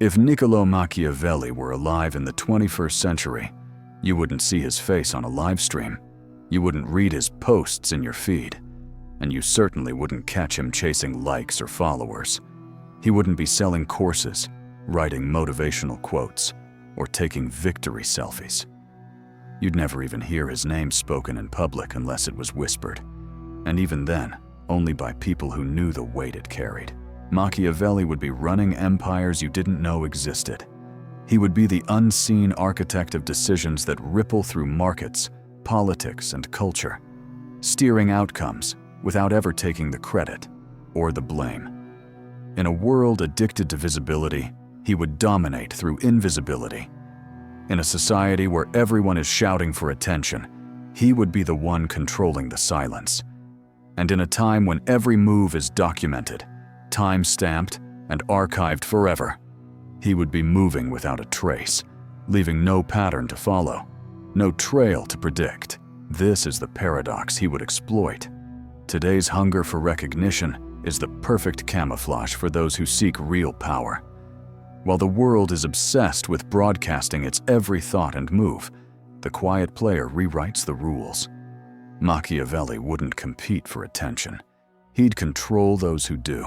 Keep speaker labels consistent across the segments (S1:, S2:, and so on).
S1: If Niccolo Machiavelli were alive in the 21st century, you wouldn't see his face on a live stream. You wouldn't read his posts in your feed. And you certainly wouldn't catch him chasing likes or followers. He wouldn't be selling courses, writing motivational quotes, or taking victory selfies. You'd never even hear his name spoken in public unless it was whispered. And even then, only by people who knew the weight it carried. Machiavelli would be running empires you didn't know existed. He would be the unseen architect of decisions that ripple through markets, politics, and culture, steering outcomes without ever taking the credit or the blame. In a world addicted to visibility, he would dominate through invisibility. In a society where everyone is shouting for attention, he would be the one controlling the silence. And in a time when every move is documented, time-stamped, and archived forever, he would be moving without a trace, leaving no pattern to follow, no trail to predict. This is the paradox he would exploit. Today's hunger for recognition is the perfect camouflage for those who seek real power. While the world is obsessed with broadcasting its every thought and move, the quiet player rewrites the rules. Machiavelli wouldn't compete for attention. He'd control those who do.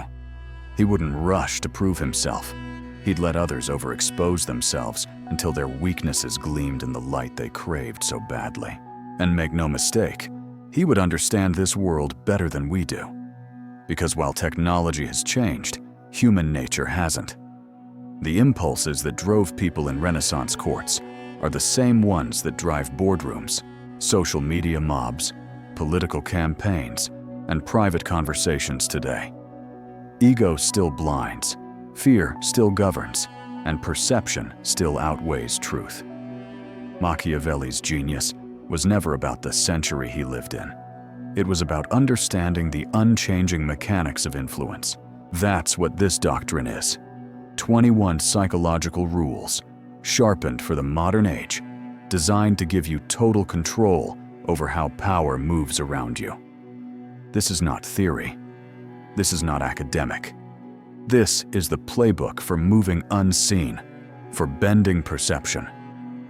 S1: He wouldn't rush to prove himself. He'd let others overexpose themselves until their weaknesses gleamed in the light they craved so badly. And make no mistake, he would understand this world better than we do. Because while technology has changed, human nature hasn't. The impulses that drove people in Renaissance courts are the same ones that drive boardrooms, social media mobs, political campaigns, and private conversations today. Ego still blinds, fear still governs, and perception still outweighs truth. Machiavelli's genius was never about the century he lived in. It was about understanding the unchanging mechanics of influence. That's what this doctrine is. 21 psychological rules, sharpened for the modern age, designed to give you total control over how power moves around you. This is not theory. This is not academic. This is the playbook for moving unseen, for bending perception,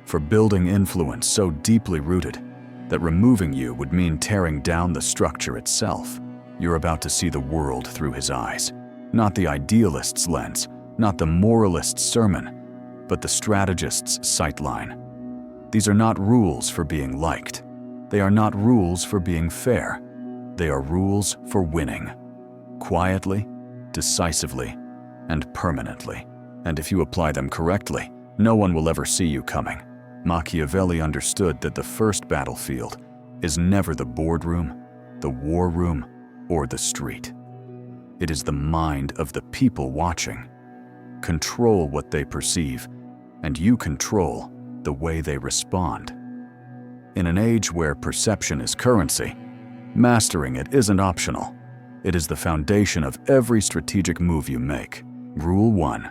S1: for building influence so deeply rooted that removing you would mean tearing down the structure itself. You're about to see the world through his eyes, not the idealist's lens, not the moralist's sermon, but the strategist's sightline. These are not rules for being liked. They are not rules for being fair. They are rules for winning. Quietly, decisively, and permanently. And if you apply them correctly, no one will ever see you coming. Machiavelli understood that the first battlefield is never the boardroom, the war room, or the street. It is the mind of the people watching. Control what they perceive, and you control the way they respond. In an age where perception is currency, mastering it isn't optional. It is the foundation of every strategic move you make. Rule 1.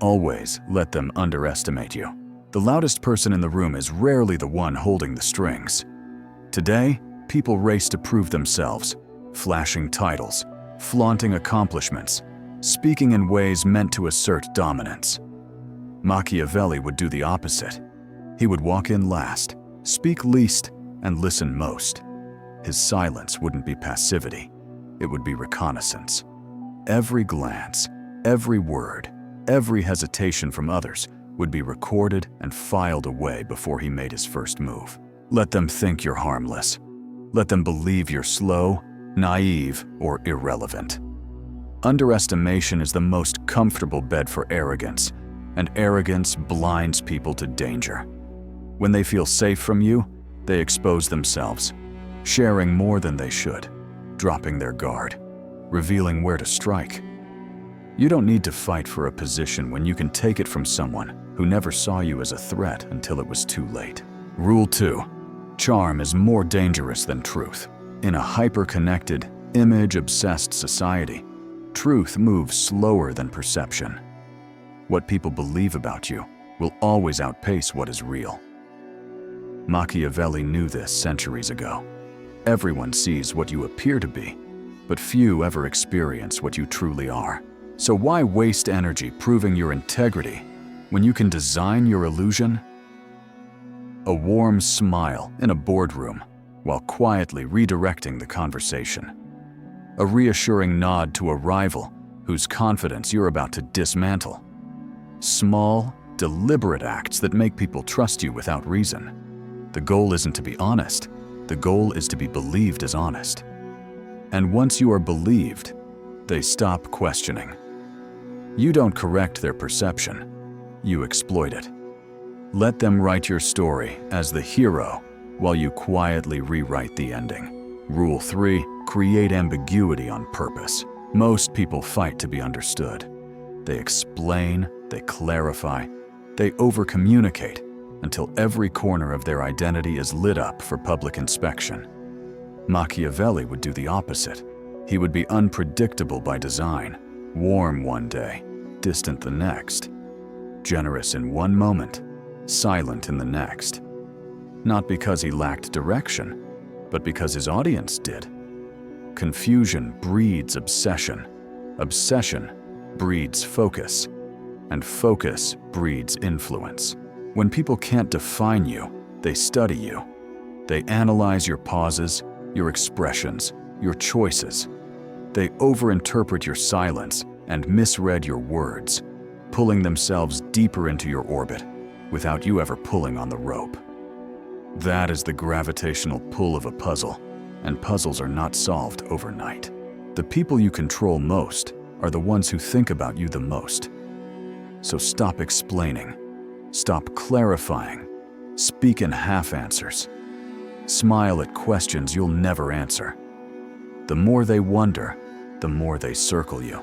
S1: Always let them underestimate you. The loudest person in the room is rarely the one holding the strings. Today, people race to prove themselves, flashing titles, flaunting accomplishments, speaking in ways meant to assert dominance. Machiavelli would do the opposite. He would walk in last, speak least, and listen most. His silence wouldn't be passivity. It would be reconnaissance. Every glance, every word, every hesitation from others would be recorded and filed away before he made his first move. Let them think you're harmless. Let them believe you're slow, naive, or irrelevant. Underestimation is the most comfortable bed for arrogance, and arrogance blinds people to danger. When they feel safe from you, they expose themselves, sharing more than they should, dropping their guard, revealing where to strike. You don't need to fight for a position when you can take it from someone who never saw you as a threat until it was too late. Rule 2. Charm is more dangerous than truth. In a hyper-connected, image-obsessed society, truth moves slower than perception. What people believe about you will always outpace what is real. Machiavelli knew this centuries ago. Everyone sees what you appear to be, but few ever experience what you truly are. So why waste energy proving your integrity when you can design your illusion? A warm smile in a boardroom while quietly redirecting the conversation. A reassuring nod to a rival whose confidence you're about to dismantle. Small, deliberate acts that make people trust you without reason. The goal isn't to be honest. The goal is to be believed as honest. And once you are believed, they stop questioning. You don't correct their perception. You exploit it. Let them write your story as the hero while you quietly rewrite the ending. Rule 3. Create ambiguity on purpose. Most people fight to be understood. They explain, they clarify, they over-communicate until every corner of their identity is lit up for public inspection. Machiavelli would do the opposite. He would be unpredictable by design, warm one day, distant the next, generous in one moment, silent in the next. Not because he lacked direction, but because his audience did. Confusion breeds obsession. Obsession breeds focus. And focus breeds influence. When people can't define you, they study you. They analyze your pauses, your expressions, your choices. They overinterpret your silence and misread your words, pulling themselves deeper into your orbit without you ever pulling on the rope. That is the gravitational pull of a puzzle, and puzzles are not solved overnight. The people you control most are the ones who think about you the most. So stop explaining, stop clarifying, speak in half answers. Smile at questions you'll never answer. The more they wonder, the more they circle you,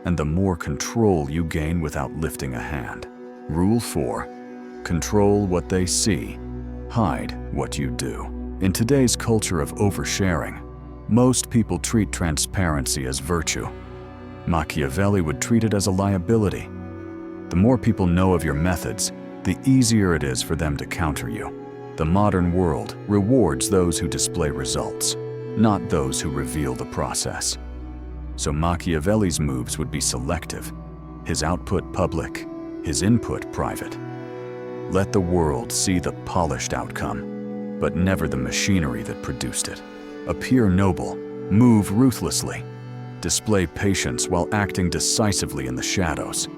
S1: and the more control you gain without lifting a hand. Rule 4. Control what they see, hide what you do. In today's culture of oversharing, most people treat transparency as virtue. Machiavelli would treat it as a liability. The more people know of your methods, the easier it is for them to counter you. The modern world rewards those who display results, not those who reveal the process. So Machiavelli's moves would be selective, his output public, his input private. Let the world see the polished outcome, but never the machinery that produced it. Appear noble, move ruthlessly, display patience while acting decisively in the shadows.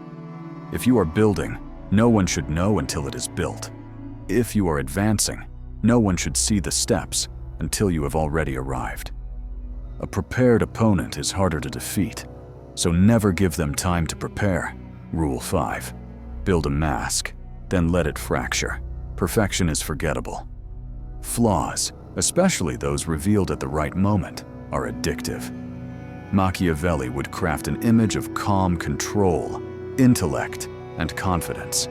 S1: If you are building, no one should know until it is built. If you are advancing, no one should see the steps until you have already arrived. A prepared opponent is harder to defeat, so never give them time to prepare. Rule 5. Build a mask, then let it fracture. Perfection is forgettable. Flaws, especially those revealed at the right moment, are addictive. Machiavelli would craft an image of calm control, intellect, and confidence.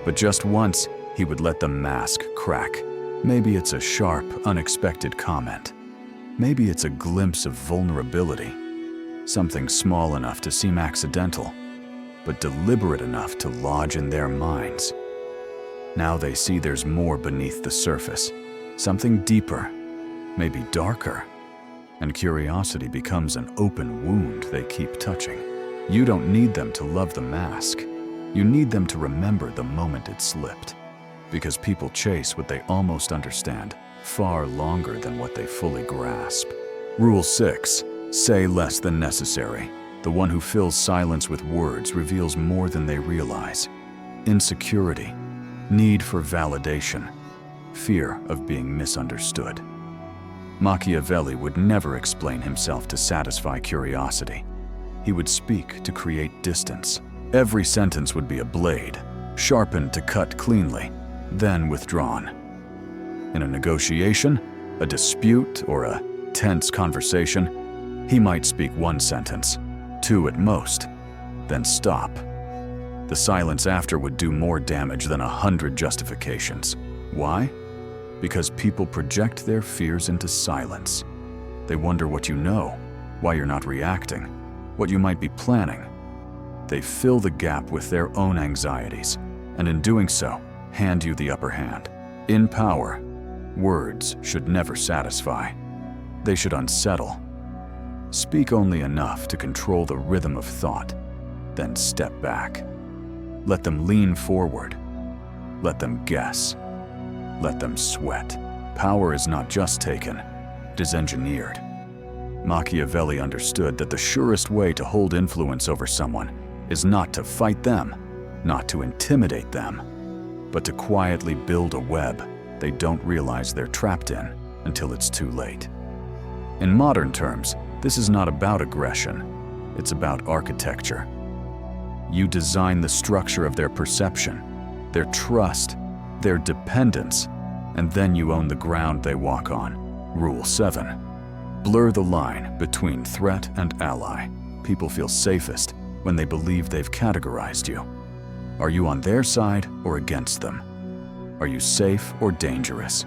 S1: But just once, he would let the mask crack. Maybe it's a sharp, unexpected comment. Maybe it's a glimpse of vulnerability. Something small enough to seem accidental, but deliberate enough to lodge in their minds. Now they see there's more beneath the surface, something deeper, maybe darker, and curiosity becomes an open wound they keep touching. You don't need them to love the mask. You need them to remember the moment it slipped, because people chase what they almost understand far longer than what they fully grasp. Rule 6. Say less than necessary. The one who fills silence with words reveals more than they realize. Insecurity, need for validation, fear of being misunderstood. Machiavelli would never explain himself to satisfy curiosity. He would speak to create distance. Every sentence would be a blade, sharpened to cut cleanly, then withdrawn. In a negotiation, a dispute, or a tense conversation, he might speak one sentence, 2 at most, then stop. The silence after would do more damage than 100 justifications. Why? Because people project their fears into silence. They wonder what you know, why you're not reacting, what you might be planning. They fill the gap with their own anxieties, and in doing so, hand you the upper hand. In power, words should never satisfy. They should unsettle. Speak only enough to control the rhythm of thought, then step back. Let them lean forward. Let them guess. Let them sweat. Power is not just taken, it is engineered. Machiavelli understood that the surest way to hold influence over someone is not to fight them, not to intimidate them, but to quietly build a web they don't realize they're trapped in until it's too late. In modern terms, this is not about aggression, it's about architecture. You design the structure of their perception, their trust, their dependence, and then you own the ground they walk on. Rule 7. Blur the line between threat and ally. People feel safest when they believe they've categorized you. Are you on their side or against them? Are you safe or dangerous?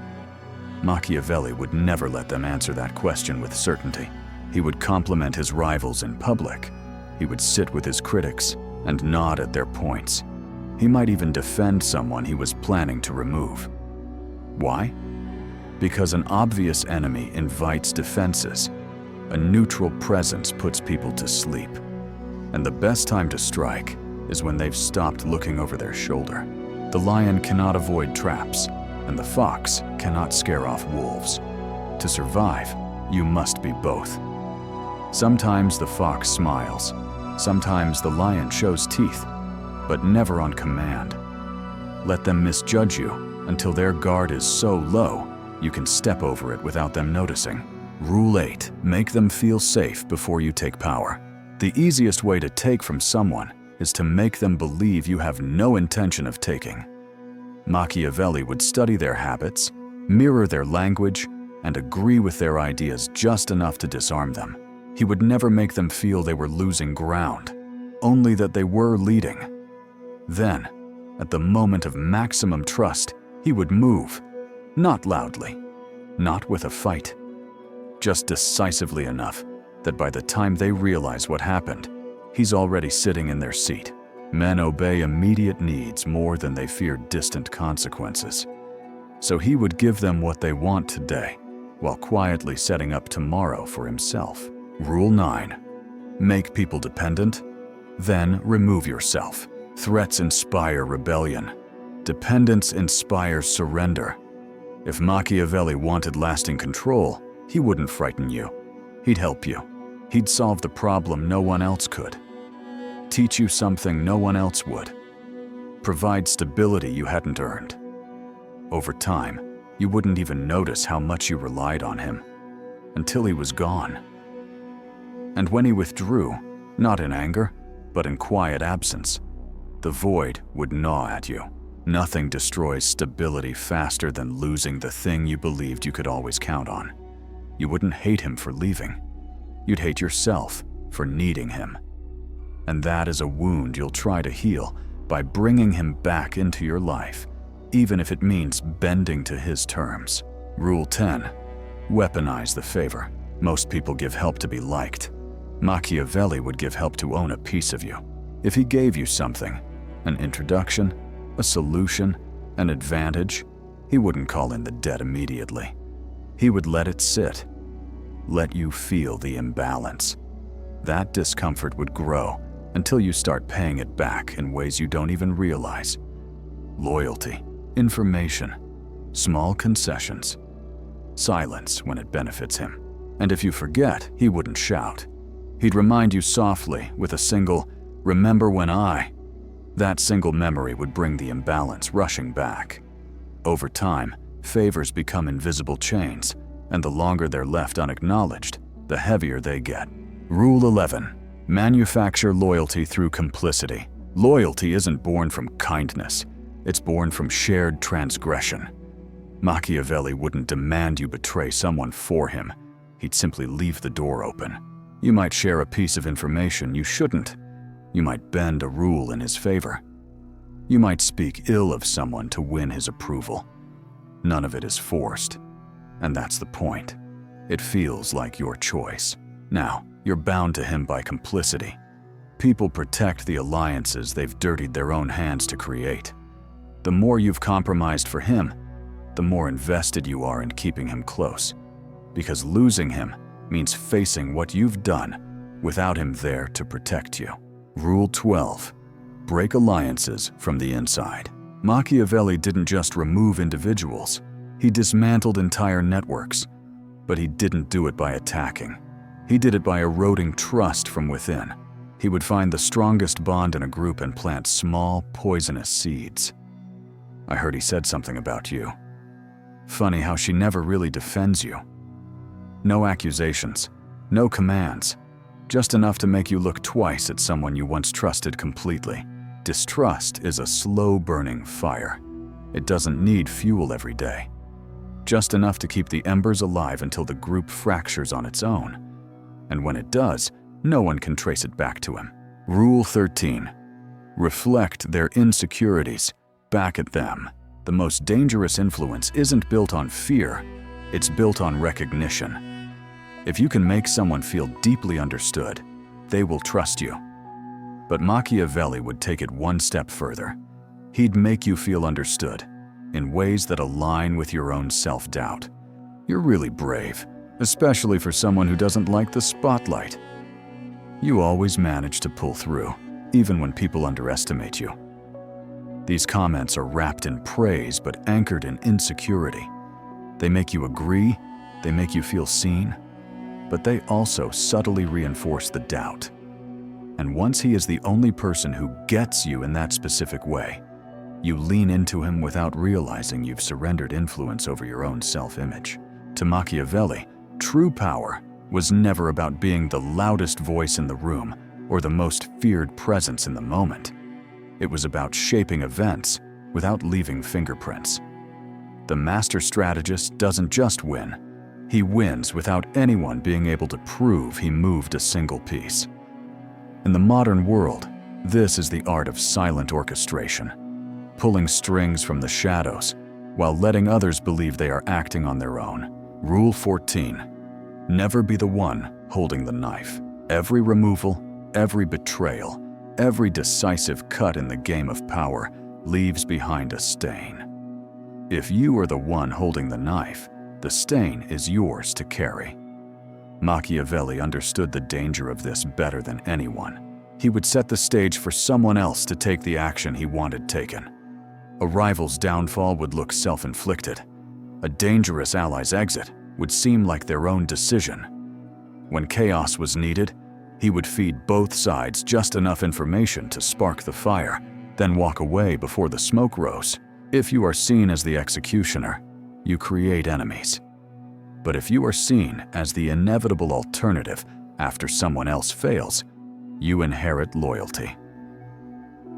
S1: Machiavelli would never let them answer that question with certainty. He would compliment his rivals in public. He would sit with his critics and nod at their points. He might even defend someone he was planning to remove. Why? Because an obvious enemy invites defenses. A neutral presence puts people to sleep. And the best time to strike is when they've stopped looking over their shoulder. The lion cannot avoid traps, and the fox cannot scare off wolves. To survive, you must be both. Sometimes the fox smiles, sometimes the lion shows teeth, but never on command. Let them misjudge you until their guard is so low you can step over it without them noticing. Rule 8. Make them feel safe before you take power. The easiest way to take from someone is to make them believe you have no intention of taking. Machiavelli would study their habits, mirror their language, and agree with their ideas just enough to disarm them. He would never make them feel they were losing ground, only that they were leading. Then, at the moment of maximum trust, he would move, not loudly, not with a fight, just decisively enough that by the time they realize what happened, he's already sitting in their seat. Men obey immediate needs more than they fear distant consequences. So he would give them what they want today, while quietly setting up tomorrow for himself. Rule 9. Make people dependent, then remove yourself. Threats inspire rebellion. Dependence inspires surrender. If Machiavelli wanted lasting control, he wouldn't frighten you. He'd help you. He'd solve the problem no one else could. Teach you something no one else would. Provide stability you hadn't earned. Over time, you wouldn't even notice how much you relied on him, until he was gone. And when he withdrew, not in anger, but in quiet absence, the void would gnaw at you. Nothing destroys stability faster than losing the thing you believed you could always count on. You wouldn't hate him for leaving. You'd hate yourself for needing him. And that is a wound you'll try to heal by bringing him back into your life, even if it means bending to his terms. Rule 10. Weaponize the favor. Most people give help to be liked. Machiavelli would give help to own a piece of you. If he gave you something, an introduction, a solution, an advantage, he wouldn't call in the debt immediately. He would let it sit. Let you feel the imbalance. That discomfort would grow until you start paying it back in ways you don't even realize. Loyalty, information, small concessions, silence when it benefits him. And if you forget, he wouldn't shout. He'd remind you softly with a single, "Remember when I..." That single memory would bring the imbalance rushing back. Over time, favors become invisible chains, and the longer they're left unacknowledged, the heavier they get. Rule 11. Manufacture loyalty through complicity. Loyalty isn't born from kindness. It's born from shared transgression. Machiavelli wouldn't demand you betray someone for him. He'd simply leave the door open. You might share a piece of information you shouldn't. You might bend a rule in his favor. You might speak ill of someone to win his approval. None of it is forced. And that's the point. It feels like your choice. Now, you're bound to him by complicity. People protect the alliances they've dirtied their own hands to create. The more you've compromised for him, the more invested you are in keeping him close. Because losing him means facing what you've done without him there to protect you. Rule 12. Break alliances from the inside. Machiavelli didn't just remove individuals, he dismantled entire networks. But he didn't do it by attacking. He did it by eroding trust from within. He would find the strongest bond in a group and plant small, poisonous seeds. I heard he said something about you. Funny how she never really defends you. No accusations, no commands, just enough to make you look twice at someone you once trusted completely. Distrust is a slow-burning fire. It doesn't need fuel every day. Just enough to keep the embers alive until the group fractures on its own. And when it does, no one can trace it back to him. Rule 13. Reflect their insecurities back at them. The most dangerous influence isn't built on fear, it's built on recognition. If you can make someone feel deeply understood, they will trust you. But Machiavelli would take it one step further. He'd make you feel understood in ways that align with your own self-doubt. You're really brave, especially for someone who doesn't like the spotlight. You always manage to pull through, even when people underestimate you. These comments are wrapped in praise but anchored in insecurity. They make you agree, they make you feel seen, but they also subtly reinforce the doubt. And once he is the only person who gets you in that specific way, you lean into him without realizing you've surrendered influence over your own self-image. To Machiavelli, true power was never about being the loudest voice in the room or the most feared presence in the moment. It was about shaping events without leaving fingerprints. The master strategist doesn't just win, he wins without anyone being able to prove he moved a single piece. In the modern world, this is the art of silent orchestration, pulling strings from the shadows while letting others believe they are acting on their own. Rule 14. Never be the one holding the knife. Every removal, every betrayal, every decisive cut in the game of power leaves behind a stain. If you are the one holding the knife, the stain is yours to carry. Machiavelli understood the danger of this better than anyone. He would set the stage for someone else to take the action he wanted taken. A rival's downfall would look self-inflicted. A dangerous ally's exit would seem like their own decision. When chaos was needed, he would feed both sides just enough information to spark the fire, then walk away before the smoke rose. If you are seen as the executioner, you create enemies. But if you are seen as the inevitable alternative after someone else fails, you inherit loyalty.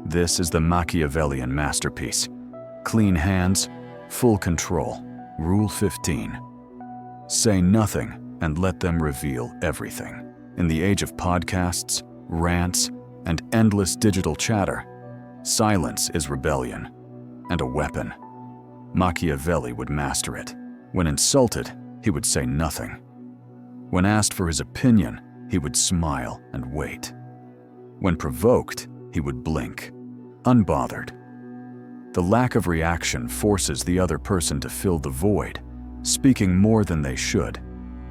S1: This is the Machiavellian masterpiece. Clean hands, full control. Rule 15. Say nothing and let them reveal everything. In the age of podcasts, rants, and endless digital chatter, silence is rebellion and a weapon. Machiavelli would master it. When insulted, he would say nothing. When asked for his opinion, he would smile and wait. When provoked, he would blink, unbothered. The lack of reaction forces the other person to fill the void, speaking more than they should,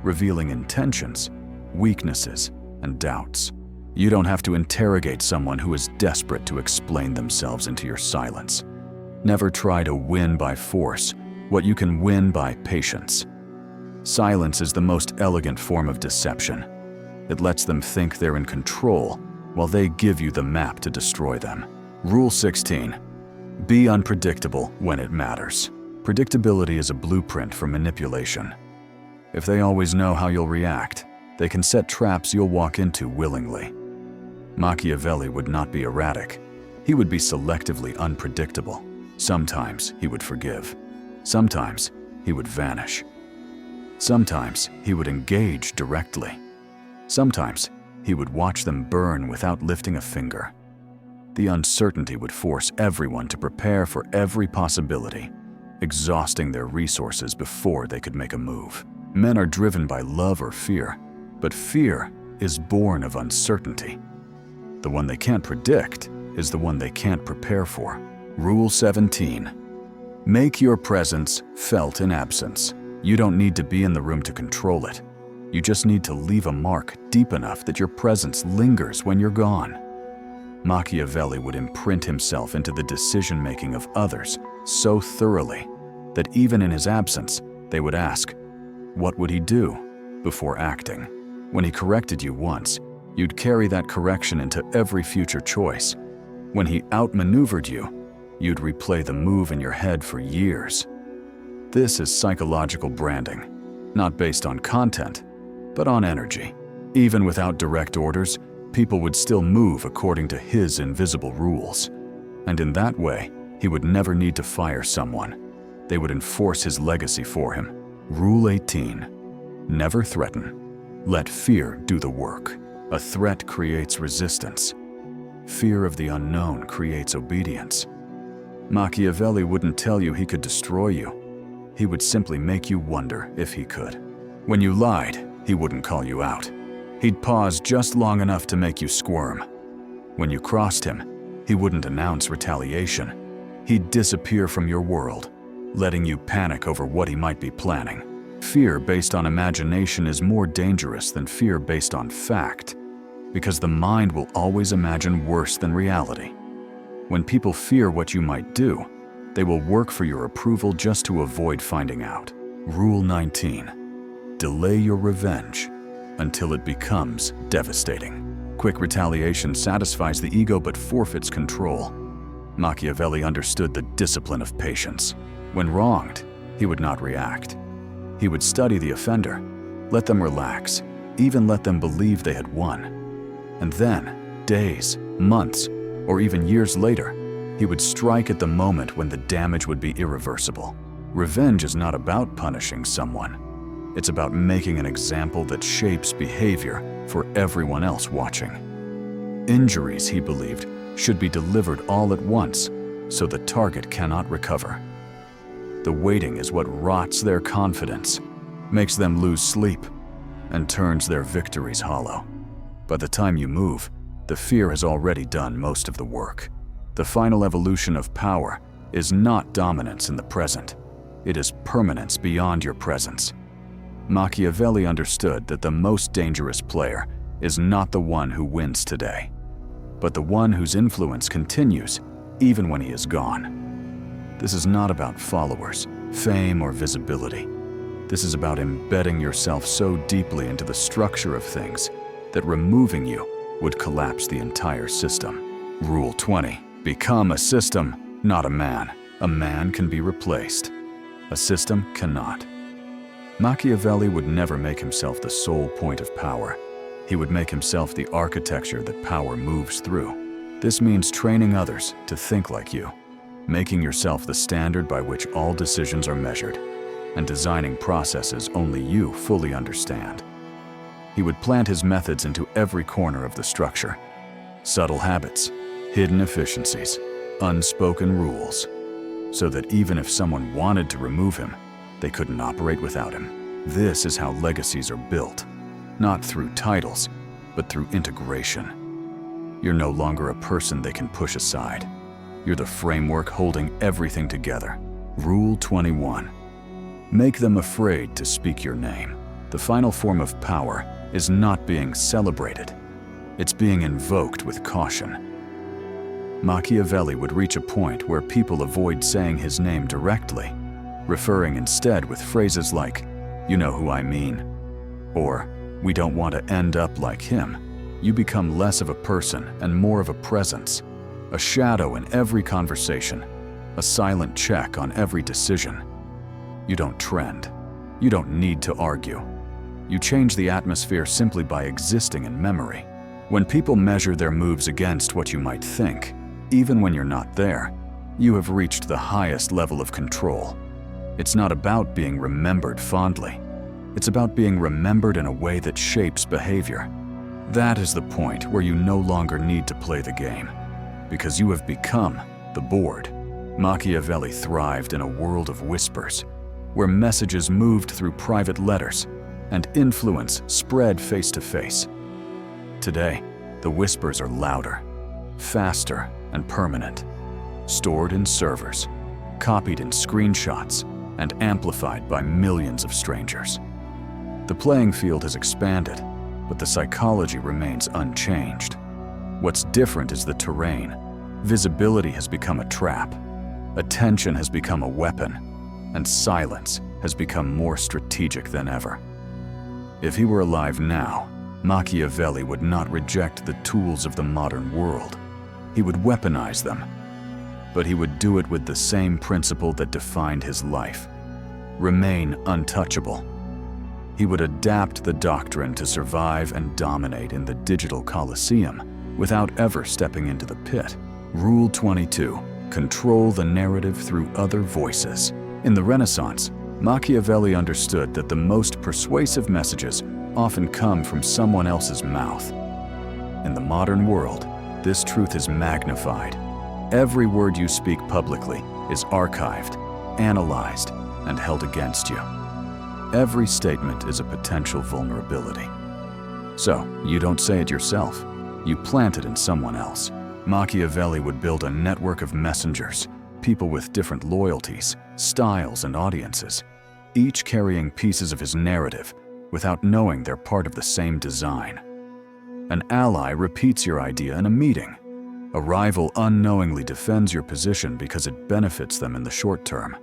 S1: revealing intentions, weaknesses, and doubts. You don't have to interrogate someone who is desperate to explain themselves into your silence. Never try to win by force what you can win by patience. Silence is the most elegant form of deception. It lets them think they're in control while they give you the map to destroy them. Rule 16. Be unpredictable when it matters. Predictability is a blueprint for manipulation. If they always know how you'll react, they can set traps you'll walk into willingly. Machiavelli would not be erratic. He would be selectively unpredictable. Sometimes he would forgive. Sometimes he would vanish. Sometimes he would engage directly. Sometimes he would watch them burn without lifting a finger. The uncertainty would force everyone to prepare for every possibility, exhausting their resources before they could make a move. Men are driven by love or fear, but fear is born of uncertainty. The one they can't predict is the one they can't prepare for. Rule 17. Make your presence felt in absence. You don't need to be in the room to control it. You just need to leave a mark deep enough that your presence lingers when you're gone. Machiavelli would imprint himself into the decision-making of others so thoroughly that even in his absence, they would ask, what would he do, before acting. When he corrected you once, you'd carry that correction into every future choice. When he outmaneuvered you, you'd replay the move in your head for years. This is psychological branding, not based on content, but on energy. Even without direct orders, people would still move according to his invisible rules. And in that way, he would never need to fire someone. They would enforce his legacy for him. Rule 18. Never threaten. Let fear do the work. A threat creates resistance. Fear of the unknown creates obedience. Machiavelli wouldn't tell you he could destroy you. He would simply make you wonder if he could. When you lied, he wouldn't call you out. He'd pause just long enough to make you squirm. When you crossed him, he wouldn't announce retaliation. He'd disappear from your world, letting you panic over what he might be planning. Fear based on imagination is more dangerous than fear based on fact, because the mind will always imagine worse than reality. When people fear what you might do, they will work for your approval just to avoid finding out. Rule 19. Delay your revenge until it becomes devastating. Quick retaliation satisfies the ego but forfeits control. Machiavelli understood the discipline of patience. When wronged, he would not react. He would study the offender, let them relax, even let them believe they had won. And then, days, months, or even years later, he would strike at the moment when the damage would be irreversible. Revenge is not about punishing someone. It's about making an example that shapes behavior for everyone else watching. Injuries, he believed, should be delivered all at once so the target cannot recover. The waiting is what rots their confidence, makes them lose sleep, and turns their victories hollow. By the time you move, the fear has already done most of the work. The final evolution of power is not dominance in the present. It is permanence beyond your presence. Machiavelli understood that the most dangerous player is not the one who wins today, but the one whose influence continues even when he is gone. This is not about followers, fame, or visibility. This is about embedding yourself so deeply into the structure of things that removing you would collapse the entire system. Rule 20. Become a system, not a man. A man can be replaced. A system cannot. Machiavelli would never make himself the sole point of power. He would make himself the architecture that power moves through. This means training others to think like you, making yourself the standard by which all decisions are measured, and designing processes only you fully understand. He would plant his methods into every corner of the structure. Subtle habits, hidden efficiencies, unspoken rules, so that even if someone wanted to remove him, they couldn't operate without him. This is how legacies are built, not through titles, but through integration. You're no longer a person they can push aside. You're the framework holding everything together. Rule 21. Make them afraid to speak your name. The final form of power is not being celebrated. It's being invoked with caution. Machiavelli would reach a point where people avoid saying his name directly, referring instead with phrases like, "You know who I mean," or "We don't want to end up like him." You become less of a person and more of a presence, a shadow in every conversation, a silent check on every decision. You don't trend. You don't need to argue. You change the atmosphere simply by existing in memory. When people measure their moves against what you might think, even when you're not there, you have reached the highest level of control. It's not about being remembered fondly. It's about being remembered in a way that shapes behavior. That is the point where you no longer need to play the game, because you have become the board. Machiavelli thrived in a world of whispers, where messages moved through private letters and influence spread face to face. Today, the whispers are louder, faster, and permanent, stored in servers, copied in screenshots, and amplified by millions of strangers. The playing field has expanded, but the psychology remains unchanged. What's different is the terrain. Visibility has become a trap. Attention has become a weapon. And silence has become more strategic than ever. If he were alive now, Machiavelli would not reject the tools of the modern world. He would weaponize them. But he would do it with the same principle that defined his life: remain untouchable. He would adapt the doctrine to survive and dominate in the digital coliseum without ever stepping into the pit. Rule 22. Control the narrative through other voices. In the Renaissance, Machiavelli understood that the most persuasive messages often come from someone else's mouth. In the modern world, this truth is magnified. Every word you speak publicly is archived, analyzed, and held against you. Every statement is a potential vulnerability. So, you don't say it yourself. You plant it in someone else. Machiavelli would build a network of messengers, people with different loyalties, styles, and audiences, each carrying pieces of his narrative without knowing they're part of the same design. An ally repeats your idea in a meeting. A rival unknowingly defends your position because it benefits them in the short term.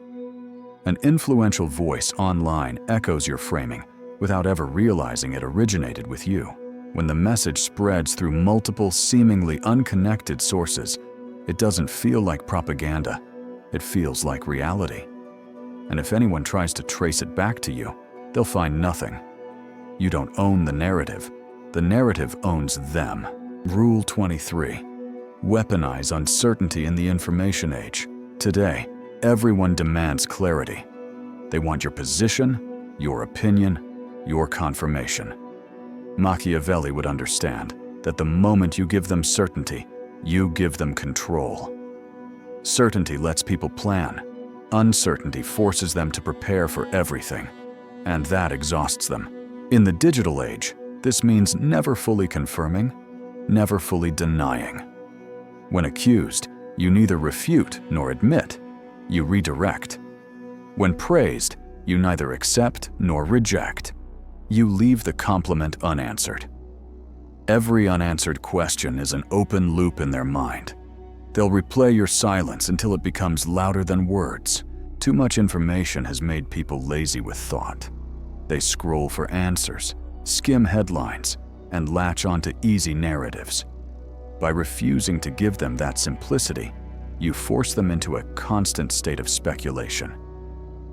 S1: An influential voice online echoes your framing without ever realizing it originated with you. When the message spreads through multiple, seemingly unconnected sources, it doesn't feel like propaganda. It feels like reality. And if anyone tries to trace it back to you, they'll find nothing. You don't own the narrative. The narrative owns them. Rule 23. Weaponize uncertainty in the information age. Today, everyone demands clarity. They want your position, your opinion, your confirmation. Machiavelli would understand that the moment you give them certainty, you give them control. Certainty lets people plan. Uncertainty forces them to prepare for everything, and that exhausts them. In the digital age, this means never fully confirming, never fully denying. When accused, you neither refute nor admit, you redirect. When praised, you neither accept nor reject. You leave the compliment unanswered. Every unanswered question is an open loop in their mind. They'll replay your silence until it becomes louder than words. Too much information has made people lazy with thought. They scroll for answers, skim headlines, and latch onto easy narratives. By refusing to give them that simplicity, you force them into a constant state of speculation.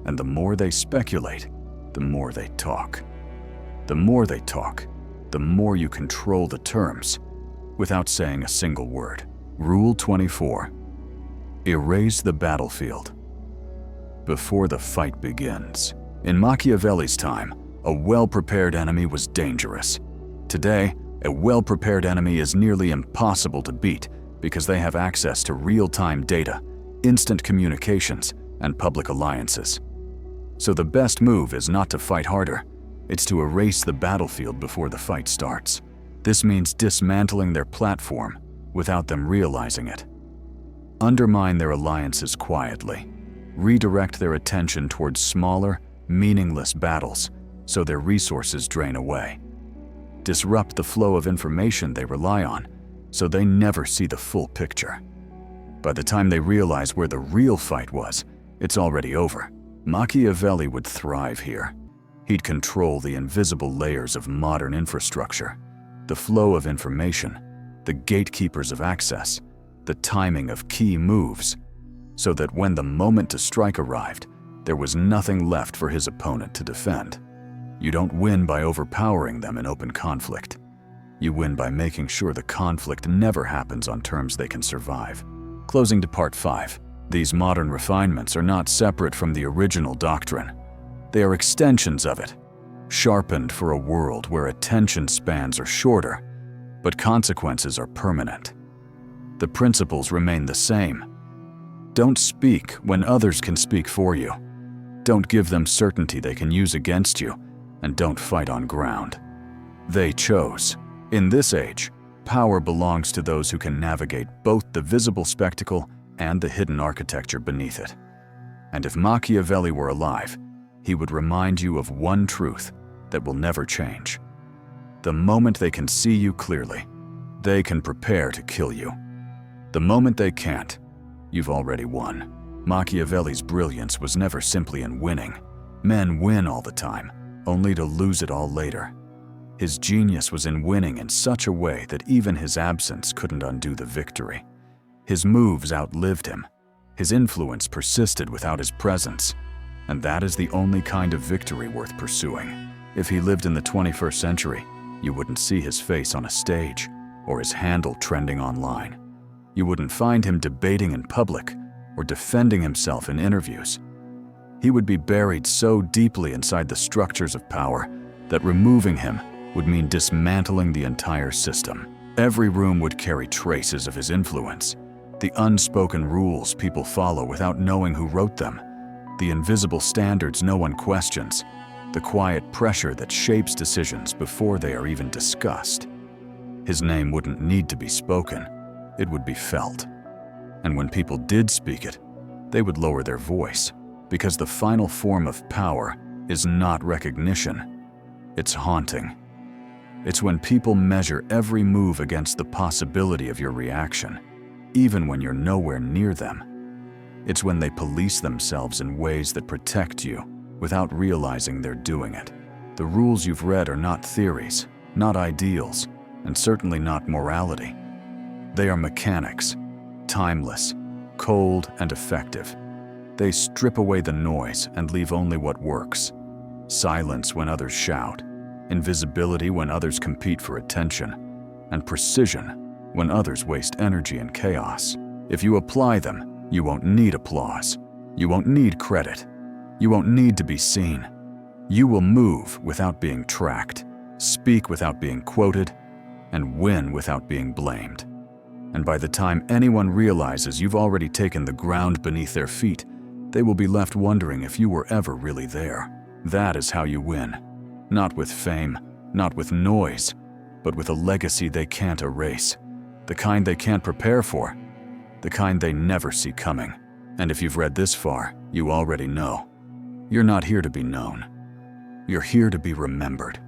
S1: And the more they speculate, the more they talk. The more they talk, the more you control the terms, without saying a single word. Rule 24. Erase the battlefield before the fight begins. In Machiavelli's time, a well-prepared enemy was dangerous. Today, a well-prepared enemy is nearly impossible to beat because they have access to real-time data, instant communications, and public alliances. So the best move is not to fight harder. It's to erase the battlefield before the fight starts. This means dismantling their platform without them realizing it. Undermine their alliances quietly. Redirect their attention towards smaller, meaningless battles so their resources drain away. Disrupt the flow of information they rely on so they never see the full picture. By the time they realize where the real fight was, it's already over. Machiavelli would thrive here. He'd control the invisible layers of modern infrastructure, the flow of information, the gatekeepers of access, the timing of key moves, so that when the moment to strike arrived, there was nothing left for his opponent to defend. You don't win by overpowering them in open conflict. You win by making sure the conflict never happens on terms they can survive. Closing to part 5. These modern refinements are not separate from the original doctrine. They are extensions of it, sharpened for a world where attention spans are shorter, but consequences are permanent. The principles remain the same. Don't speak when others can speak for you. Don't give them certainty they can use against you, and don't fight on ground they chose. In this age, power belongs to those who can navigate both the visible spectacle and the hidden architecture beneath it. And if Machiavelli were alive, he would remind you of one truth that will never change. The moment they can see you clearly, they can prepare to kill you. The moment they can't, you've already won. Machiavelli's brilliance was never simply in winning. Men win all the time, only to lose it all later. His genius was in winning in such a way that even his absence couldn't undo the victory. His moves outlived him. His influence persisted without his presence. And that is the only kind of victory worth pursuing. If he lived in the 21st century, you wouldn't see his face on a stage or his handle trending online. You wouldn't find him debating in public or defending himself in interviews. He would be buried so deeply inside the structures of power that removing him would mean dismantling the entire system. Every room would carry traces of his influence. The unspoken rules people follow without knowing who wrote them. The invisible standards no one questions. The quiet pressure that shapes decisions before they are even discussed. His name wouldn't need to be spoken. It would be felt. And when people did speak it, they would lower their voice, because the final form of power is not recognition. It's haunting. It's when people measure every move against the possibility of your reaction, even when you're nowhere near them. It's when they police themselves in ways that protect you without realizing they're doing it. The rules you've read are not theories, not ideals, and certainly not morality. They are mechanics, timeless, cold, and effective. They strip away the noise and leave only what works. Silence when others shout, invisibility when others compete for attention, and precision when others waste energy in chaos. If you apply them, you won't need applause. You won't need credit. You won't need to be seen. You will move without being tracked, speak without being quoted, and win without being blamed. And by the time anyone realizes you've already taken the ground beneath their feet, they will be left wondering if you were ever really there. That is how you win. Not with fame, not with noise, but with a legacy they can't erase. The kind they can't prepare for. The kind they never see coming. And if you've read this far, you already know. You're not here to be known. You're here to be remembered.